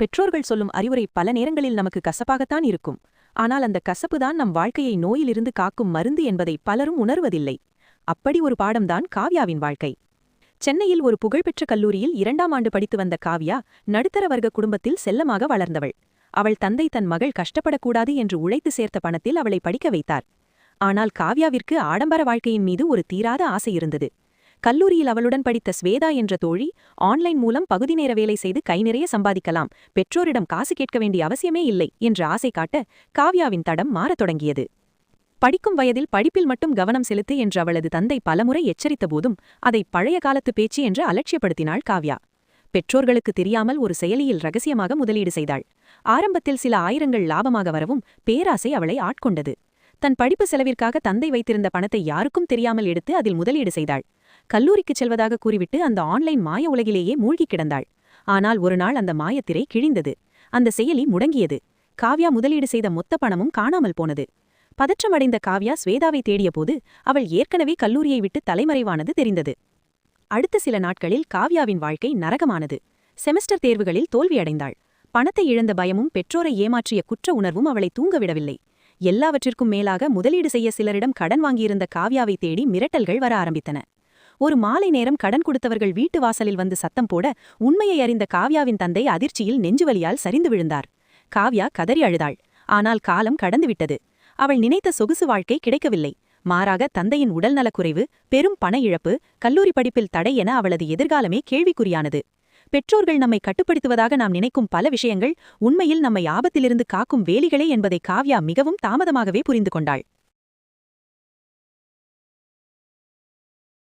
பெற்றோர்கள் சொல்லும் அறிவுரை பல நேரங்களில் நமக்கு கசப்பாகத்தான் இருக்கும். ஆனால் அந்த கசப்புதான் நம் வாழ்க்கையை நோயிலிருந்து காக்கும் மருந்து என்பதை பலரும் உணர்வதில்லை. அப்படி ஒரு பாடம்தான் காவ்யாவின் வாழ்க்கை. சென்னையில் ஒரு புகழ்பெற்ற கல்லூரியில் 2ஆம் ஆண்டு படித்து வந்த காவ்யா நடுத்தர வர்க்க குடும்பத்தில் செல்லமாக வளர்ந்தவள். அவள் தந்தை தன் மகள் கஷ்டப்படக்கூடாது என்று உழைத்து சேர்த்த பணத்தில் அவளை படிக்க வைத்தார். ஆனால் காவ்யாவிற்கு ஆடம்பர வாழ்க்கையின் மீது ஒரு தீராத ஆசை இருந்தது. கல்லூரியில் அவளுடன் படித்த ஸ்வேதா என்ற தோழி ஆன்லைன் மூலம் பகுதி நேர வேலை செய்து கை நிறைய சம்பாதிக்கலாம், பெற்றோரிடம் காசு கேட்க வேண்டிய அவசியமே இல்லை என்ற ஆசை காட்ட காவ்யாவின் தடம் மாறத் தொடங்கியது. படிக்கும் வயதில் படிப்பில் மட்டும் கவனம் செலுத்து என்று அவளது தந்தை பலமுறை எச்சரித்த போதும் அதை பழைய காலத்து பேச்சு என்று அலட்சியப்படுத்தினாள் காவ்யா. பெற்றோர்களுக்கு தெரியாமல் ஒரு செயலியில் ரகசியமாக முதலீடு செய்தாள். ஆரம்பத்தில் சில ஆயிரங்கள் லாபமாக வரவும் பேராசை அவளை ஆட்கொண்டது. தன் படிப்பு செலவிற்காக தந்தை வைத்திருந்த பணத்தை யாருக்கும் தெரியாமல் எடுத்து அதில் முதலீடு செய்தாள். கல்லூரிக்குச் செல்வதாக கூறிவிட்டு அந்த ஆன்லைன் மாய உலகிலேயே மூழ்கி கிடந்தாள். ஆனால் ஒருநாள் அந்த மாயத்திரை கிழிந்தது. அந்த செயலி முடங்கியது. காவ்யா முதலீடு செய்த மொத்த பணமும் காணாமல் போனது. பதற்றமடைந்த காவ்யா ஸ்வேதாவை தேடியபோது அவள் ஏற்கனவே கல்லூரியை விட்டு தலைமறைவானது தெரிந்தது. அடுத்த சில நாட்களில் காவ்யாவின் வாழ்க்கை நரகமானது. செமஸ்டர் தேர்வுகளில் தோல்வியடைந்தாள். பணத்தை இழந்த பயமும் பெற்றோரை ஏமாற்றிய குற்ற உணர்வும் அவளை தூங்கவிடவில்லை. எல்லாவற்றிற்கும் மேலாக முதலீடு செய்ய சிலரிடம் கடன் வாங்கியிருந்த காவ்யாவை தேடி மிரட்டல்கள் வர ஆரம்பித்தன. ஒரு மாலை நேரம் கடன் கொடுத்தவர்கள் வீட்டு வாசலில் வந்து சத்தம் போட உண்மையை அறிந்த காவ்யாவின் தந்தை அதிர்ச்சியில் நெஞ்சுவலியால் சரிந்து விழுந்தார். காவ்யா கதறி அழுதாள். ஆனால் காலம் கடந்துவிட்டது. அவள் நினைத்த சொகுசு வாழ்க்கை கிடைக்கவில்லை. மாறாக தந்தையின் உடல்நலக்குறைவு, பெரும் பண இழப்பு, கல்லூரி படிப்பில் தடை என அவளது எதிர்காலமே கேள்விக்குறியானது. பெற்றோர்கள் நம்மை கட்டுப்படுத்துவதாக நாம் நினைக்கும் பல விஷயங்கள் உண்மையில் நம்மை ஆபத்திலிருந்து காக்கும் வேலிகளே என்பதை காவ்யா மிகவும் தாமதமாகவே புரிந்து கொண்டாள்.